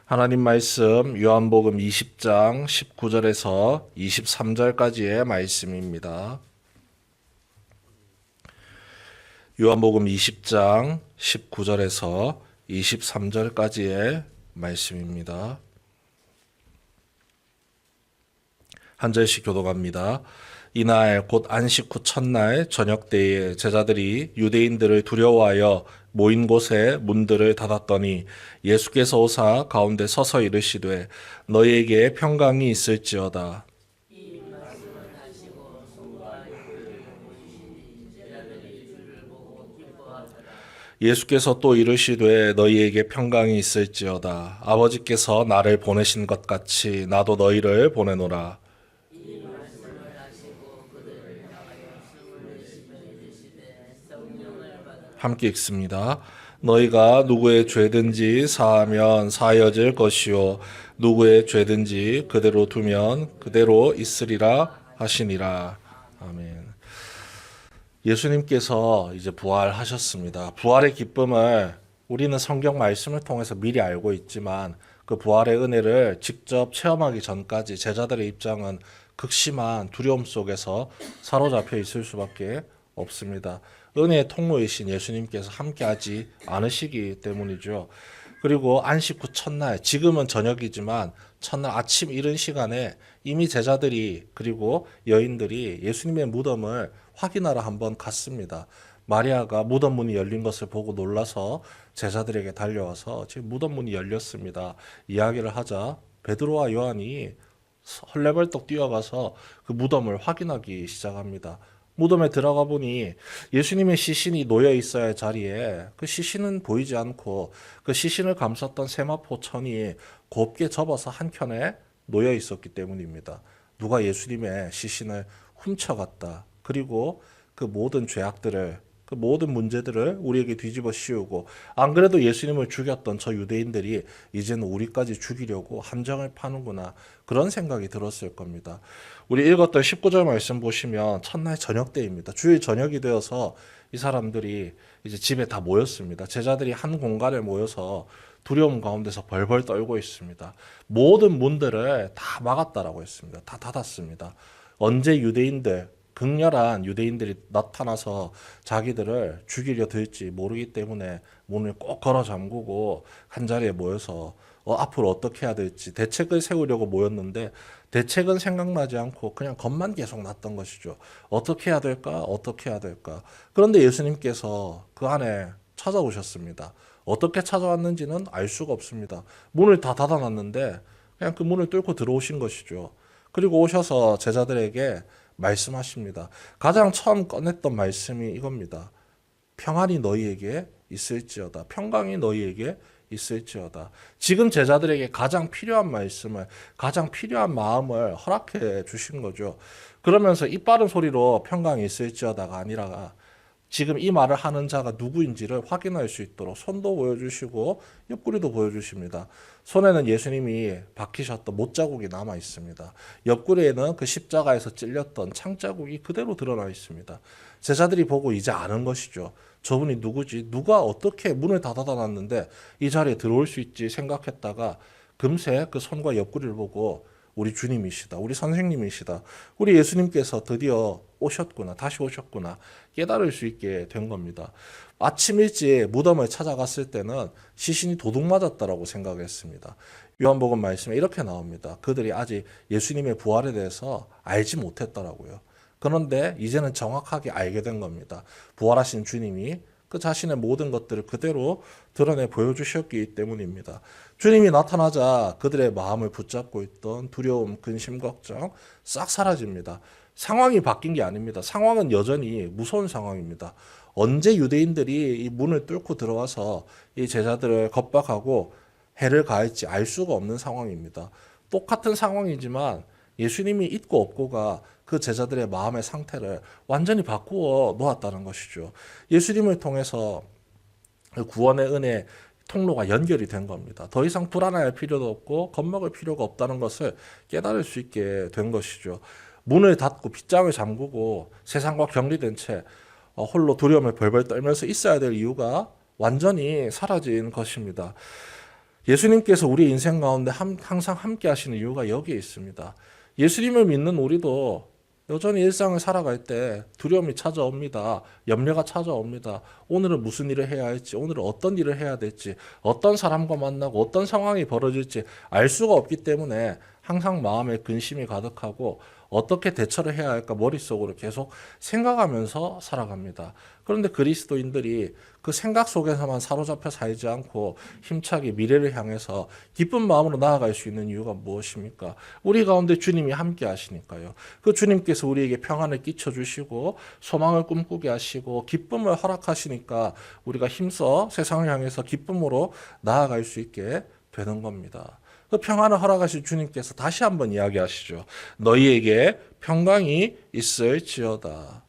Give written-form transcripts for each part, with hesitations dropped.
하나님 말씀 요한복음 20장 19절에서 23절까지의 말씀입니다. 요한복음 20장 19절에서 23절까지의 말씀입니다. 한 절씩 교독합니다. 이날 곧 안식 후 첫날 저녁 때에 제자들이 유대인들을 두려워하여 모인 곳에 문들을 닫았더니 예수께서 오사 가운데 서서 이르시되 너희에게 평강이 있을지어다. 예수께서 또 이르시되 너희에게 평강이 있을지어다. 아버지께서 나를 보내신 것 같이 나도 너희를 보내노라. 함께 읽습니다. 너희가 누구의 죄든지 사하면 사하여질 것이요 누구의 죄든지 그대로 두면 그대로 있으리라 하시니라. 아멘. 예수님께서 이제 부활하셨습니다. 부활의 기쁨을 우리는 성경 말씀을 통해서 미리 알고 있지만 그 부활의 은혜를 직접 체험하기 전까지 제자들의 입장은 극심한 두려움 속에서 사로잡혀 있을 수밖에 없습니다. 은혜의 통로이신 예수님께서 함께하지 않으시기 때문이죠. 그리고 안식 후 첫날, 지금은 저녁이지만 첫날 아침 이른 시간에 이미 제자들이 그리고 여인들이 예수님의 무덤을 확인하러 한번 갔습니다. 마리아가 무덤 문이 열린 것을 보고 놀라서 제자들에게 달려와서 지금 무덤 문이 열렸습니다. 이야기를 하자 베드로와 요한이 헐레벌떡 뛰어가서 그 무덤을 확인하기 시작합니다. 무덤에 들어가 보니 예수님의 시신이 놓여 있어야 할 자리에 그 시신은 보이지 않고 그 시신을 감쌌던 세마포 천이 곱게 접어서 한켠에 놓여 있었기 때문입니다. 누가 예수님의 시신을 훔쳐갔다. 그리고 그 모든 죄악들을 그 모든 문제들을 우리에게 뒤집어 씌우고 안 그래도 예수님을 죽였던 저 유대인들이 이제는 우리까지 죽이려고 함정을 파는구나 그런 생각이 들었을 겁니다. 우리 읽었던 19절 말씀 보시면 첫날 저녁 때입니다. 주일 저녁이 되어서 이 사람들이 이제 집에 다 모였습니다. 제자들이 한 공간에 모여서 두려움 가운데서 벌벌 떨고 있습니다. 모든 문들을 다 막았다라고 했습니다. 다 닫았습니다. 언제 극렬한 유대인들이 나타나서 자기들을 죽이려 들지 모르기 때문에 문을 꼭 걸어 잠그고 한자리에 모여서 앞으로 어떻게 해야 될지 대책을 세우려고 모였는데 대책은 생각나지 않고 그냥 겁만 계속 났던 것이죠. 어떻게 해야 될까? 어떻게 해야 될까? 그런데 예수님께서 그 안에 찾아오셨습니다. 어떻게 찾아왔는지는 알 수가 없습니다. 문을 다 닫아놨는데 그냥 그 문을 뚫고 들어오신 것이죠. 그리고 오셔서 제자들에게 말씀하십니다. 가장 처음 꺼냈던 말씀이 이겁니다. 평안이 너희에게 있을지어다. 평강이 너희에게 있을지어다. 지금 제자들에게 가장 필요한 말씀을, 가장 필요한 마음을 허락해 주신 거죠. 그러면서 입 바른 소리로 평강이 있을지어다가 아니라 지금 이 말을 하는 자가 누구인지를 확인할 수 있도록 손도 보여주시고 옆구리도 보여주십니다. 손에는 예수님이 박히셨던 못자국이 남아 있습니다. 옆구리에는 그 십자가에서 찔렸던 창자국이 그대로 드러나 있습니다. 제자들이 보고 이제 아는 것이죠. 저분이 누구지? 누가 어떻게 문을 다 닫아놨는데 이 자리에 들어올 수 있지 생각했다가 금세 그 손과 옆구리를 보고 우리 주님이시다. 우리 선생님이시다. 우리 예수님께서 드디어 오셨구나. 다시 오셨구나. 깨달을 수 있게 된 겁니다. 아침 일찍 무덤을 찾아갔을 때는 시신이 도둑 맞았다라고 생각했습니다. 요한복음 말씀에 이렇게 나옵니다. 그들이 아직 예수님의 부활에 대해서 알지 못했더라고요. 그런데 이제는 정확하게 알게 된 겁니다. 부활하신 주님이 그 자신의 모든 것들을 그대로 드러내 보여주셨기 때문입니다. 주님이 나타나자 그들의 마음을 붙잡고 있던 두려움, 근심, 걱정 싹 사라집니다. 상황이 바뀐 게 아닙니다. 상황은 여전히 무서운 상황입니다. 언제 유대인들이 이 문을 뚫고 들어와서 이 제자들을 겁박하고 해를 가할지 알 수가 없는 상황입니다. 똑같은 상황이지만 예수님이 있고 없고가 그 제자들의 마음의 상태를 완전히 바꾸어 놓았다는 것이죠. 예수님을 통해서 구원의 은혜 통로가 연결이 된 겁니다. 더 이상 불안할 필요도 없고 겁먹을 필요가 없다는 것을 깨달을 수 있게 된 것이죠. 문을 닫고 빗장을 잠그고 세상과 격리된 채 홀로 두려움을 벌벌 떨면서 있어야 될 이유가 완전히 사라진 것입니다. 예수님께서 우리 인생 가운데 항상 함께 하시는 이유가 여기에 있습니다. 예수님을 믿는 우리도 여전히 일상을 살아갈 때 두려움이 찾아옵니다. 염려가 찾아옵니다. 오늘은 무슨 일을 해야 할지, 오늘은 어떤 일을 해야 될지, 어떤 사람과 만나고 어떤 상황이 벌어질지 알 수가 없기 때문에 항상 마음에 근심이 가득하고 어떻게 대처를 해야 할까 머릿속으로 계속 생각하면서 살아갑니다. 그런데 그리스도인들이 그 생각 속에서만 사로잡혀 살지 않고 힘차게 미래를 향해서 기쁜 마음으로 나아갈 수 있는 이유가 무엇입니까? 우리 가운데 주님이 함께 하시니까요. 그 주님께서 우리에게 평안을 끼쳐주시고 소망을 꿈꾸게 하시고 기쁨을 허락하시니까 우리가 힘써 세상을 향해서 기쁨으로 나아갈 수 있게 되는 겁니다. 그 평안을 허락하신 주님께서 다시 한번 이야기하시죠. 너희에게 평강이 있을지어다.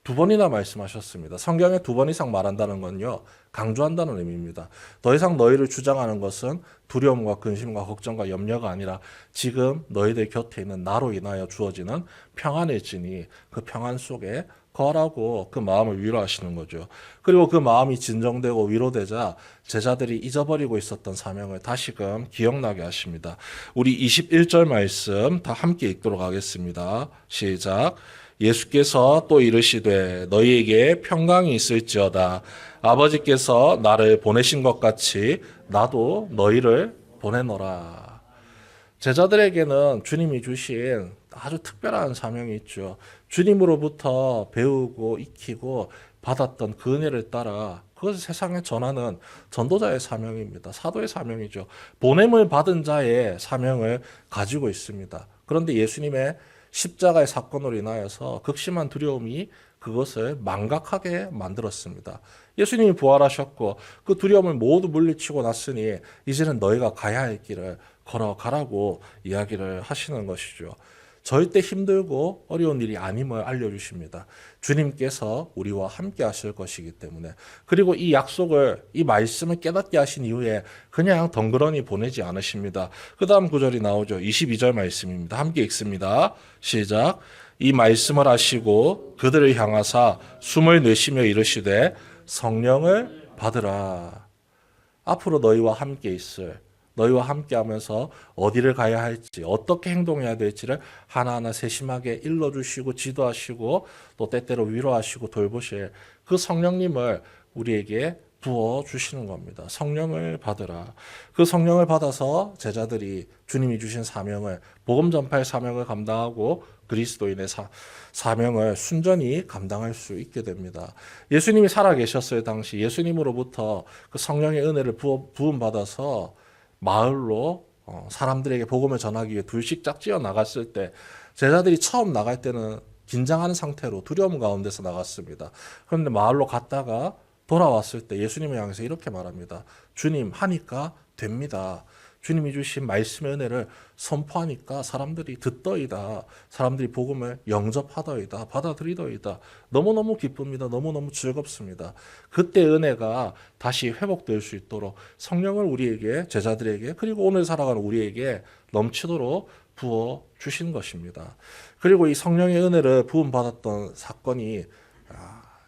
두 번이나 말씀하셨습니다. 성경에 두 번 이상 말한다는 건요, 강조한다는 의미입니다. 더 이상 너희를 주장하는 것은 두려움과 근심과 걱정과 염려가 아니라 지금 너희들 곁에 있는 나로 인하여 주어지는 평안일지니 그 평안 속에 거하라고 그 마음을 위로하시는 거죠. 그리고 그 마음이 진정되고 위로되자 제자들이 잊어버리고 있었던 사명을 다시금 기억나게 하십니다. 우리 21절 말씀 다 함께 읽도록 하겠습니다. 시작. 예수께서 또 이르시되 너희에게 평강이 있을지어다. 아버지께서 나를 보내신 것 같이 나도 너희를 보내노라. 제자들에게는 주님이 주신 아주 특별한 사명이 있죠. 주님으로부터 배우고 익히고 받았던 그 은혜를 따라 그것을 세상에 전하는 전도자의 사명입니다. 사도의 사명이죠. 보냄을 받은 자의 사명을 가지고 있습니다. 그런데 예수님의 십자가의 사건으로 인하여서 극심한 두려움이 그것을 망각하게 만들었습니다. 예수님이 부활하셨고 그 두려움을 모두 물리치고 났으니 이제는 너희가 가야 할 길을 걸어가라고 이야기를 하시는 것이죠. 절대 힘들고 어려운 일이 아님을 알려주십니다. 주님께서 우리와 함께 하실 것이기 때문에. 그리고 이 약속을, 이 말씀을 깨닫게 하신 이후에 그냥 덩그러니 보내지 않으십니다. 그 다음 구절이 나오죠. 22절 말씀입니다. 함께 읽습니다. 시작. 이 말씀을 하시고 그들을 향하사 숨을 내쉬며 이르시되 성령을 받으라. 앞으로 너희와 함께 있을, 너희와 함께하면서 어디를 가야 할지 어떻게 행동해야 될지를 하나하나 세심하게 일러주시고 지도하시고 또 때때로 위로하시고 돌보실 그 성령님을 우리에게 부어주시는 겁니다. 성령을 받으라. 그 성령을 받아서 제자들이 주님이 주신 사명을, 복음 전파의 사명을 감당하고 그리스도인의 사명을 순전히 감당할 수 있게 됩니다. 예수님이 살아계셨을 당시 예수님으로부터 그 성령의 은혜를 부음받아서 마을로 사람들에게 복음을 전하기 위해 둘씩 짝지어 나갔을 때 제자들이 처음 나갈 때는 긴장하는 상태로 두려움 가운데서 나갔습니다. 그런데 마을로 갔다가 돌아왔을 때 예수님을 향해서 이렇게 말합니다. 주님 하니까 됩니다. 주님이 주신 말씀의 은혜를 선포하니까 사람들이 듣더이다. 사람들이 복음을 영접하더이다. 받아들이더이다. 너무너무 기쁩니다. 너무너무 즐겁습니다. 그때 은혜가 다시 회복될 수 있도록 성령을 우리에게, 제자들에게, 그리고 오늘 살아가는 우리에게 넘치도록 부어 주신 것입니다. 그리고 이 성령의 은혜를 부음받았던 사건이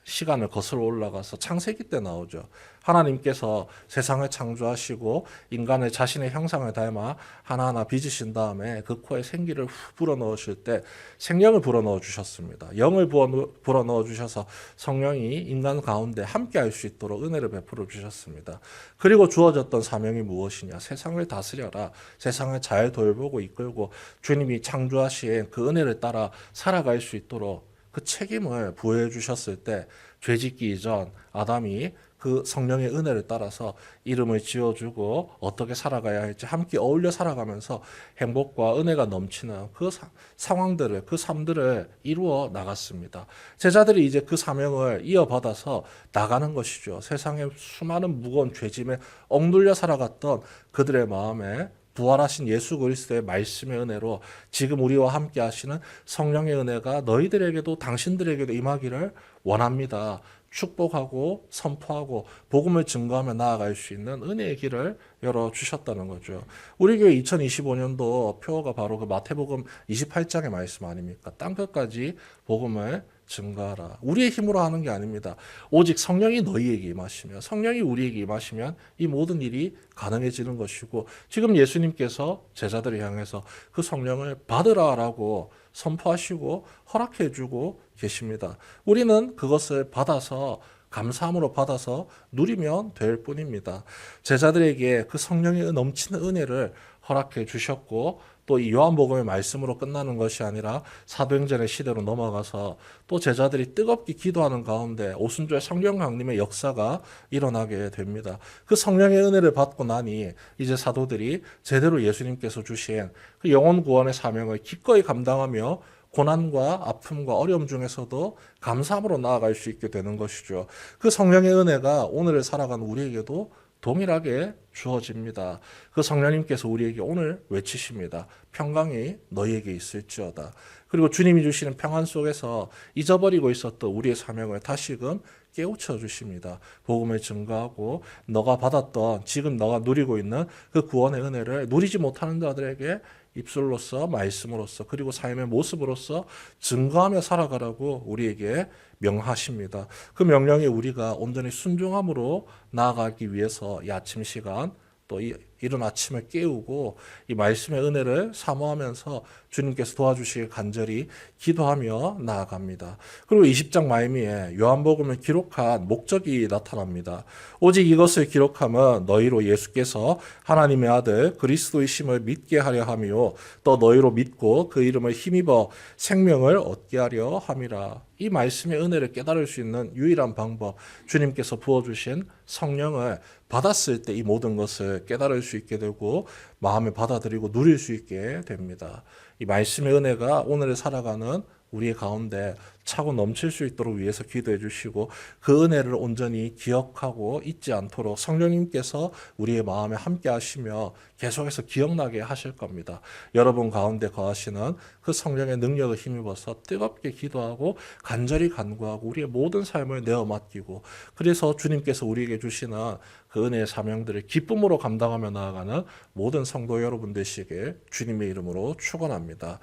시간을 거슬러 올라가서 창세기 때 나오죠. 하나님께서 세상을 창조하시고 인간을 자신의 형상을 닮아 하나하나 빚으신 다음에 그 코에 생기를 불어넣으실 때 생명을 불어넣어 주셨습니다. 영을 불어넣어 주셔서 성령이 인간 가운데 함께할 수 있도록 은혜를 베풀어 주셨습니다. 그리고 주어졌던 사명이 무엇이냐? 세상을 다스려라. 세상을 잘 돌보고 이끌고 주님이 창조하신 그 은혜를 따라 살아갈 수 있도록 그 책임을 부여해 주셨을 때 죄짓기 이전 아담이 그 성령의 은혜를 따라서 이름을 지어주고 어떻게 살아가야 할지 함께 어울려 살아가면서 행복과 은혜가 넘치는 그 상황들을, 그 삶들을 이루어 나갔습니다. 제자들이 이제 그 사명을 이어받아서 나가는 것이죠. 세상에 수많은 무거운 죄짐에 억눌려 살아갔던 그들의 마음에 부활하신 예수 그리스도의 말씀의 은혜로 지금 우리와 함께 하시는 성령의 은혜가 너희들에게도 당신들에게도 임하기를 원합니다. 축복하고 선포하고 복음을 증거하며 나아갈 수 있는 은혜의 길을 열어주셨다는 거죠. 우리 교회 2025년도 표어가 바로 그 마태복음 28장의 말씀 아닙니까? 땅끝까지 복음을 증가하라. 우리의 힘으로 하는 게 아닙니다. 오직 성령이 너희에게 임하시면, 성령이 우리에게 임하시면 이 모든 일이 가능해지는 것이고, 지금 예수님께서 제자들을 향해서 그 성령을 받으라라고 선포하시고 허락해주고 계십니다. 우리는 그것을 받아서 감사함으로 받아서 누리면 될 뿐입니다. 제자들에게 그 성령의 넘치는 은혜를 허락해 주셨고, 또 이 요한복음의 말씀으로 끝나는 것이 아니라 사도행전의 시대로 넘어가서 또 제자들이 뜨겁게 기도하는 가운데 오순절 성령 강림의 역사가 일어나게 됩니다. 그 성령의 은혜를 받고 나니 이제 사도들이 제대로 예수님께서 주신 그 영혼 구원의 사명을 기꺼이 감당하며 고난과 아픔과 어려움 중에서도 감사함으로 나아갈 수 있게 되는 것이죠. 그 성령의 은혜가 오늘을 살아가는 우리에게도 동일하게 주어집니다. 그 성령님께서 우리에게 오늘 외치십니다. 평강이 너희에게 있을지어다. 그리고 주님이 주시는 평안 속에서 잊어버리고 있었던 우리의 사명을 다시금 깨우쳐 주십니다. 복음을 증거하고 너가 받았던, 지금 너가 누리고 있는 그 구원의 은혜를 누리지 못하는 자들에게 입술로서, 말씀으로서, 그리고 삶의 모습으로서 증거하며 살아가라고 우리에게 명하십니다. 그 명령에 우리가 온전히 순종함으로 나아가기 위해서 이 아침 시간, 또 이른 아침을 깨우고 이 말씀의 은혜를 사모하면서 주님께서 도와주시길 간절히 기도하며 나아갑니다. 그리고 20장 말미에 요한복음을 기록한 목적이 나타납니다. 오직 이것을 기록함은 너희로 예수께서 하나님의 아들 그리스도이심을 믿게 하려 함이요 또 너희로 믿고 그 이름을 힘입어 생명을 얻게 하려 함이라. 이 말씀의 은혜를 깨달을 수 있는 유일한 방법, 주님께서 부어주신 성령을 받았을 때 이 모든 것을 깨달을 수 있게 되고 마음에 받아들이고 누릴 수 있게 됩니다. 이 말씀의 은혜가 오늘을 살아가는 우리의 가운데 차고 넘칠 수 있도록 위해서 기도해 주시고, 그 은혜를 온전히 기억하고 잊지 않도록 성령님께서 우리의 마음에 함께 하시며 계속해서 기억나게 하실 겁니다. 여러분 가운데 거하시는 그 성령의 능력을 힘입어서 뜨겁게 기도하고 간절히 간구하고 우리의 모든 삶을 내어 맡기고, 그래서 주님께서 우리에게 주시는 그 은혜의 사명들을 기쁨으로 감당하며 나아가는 모든 성도 여러분 되시길 주님의 이름으로 축원합니다.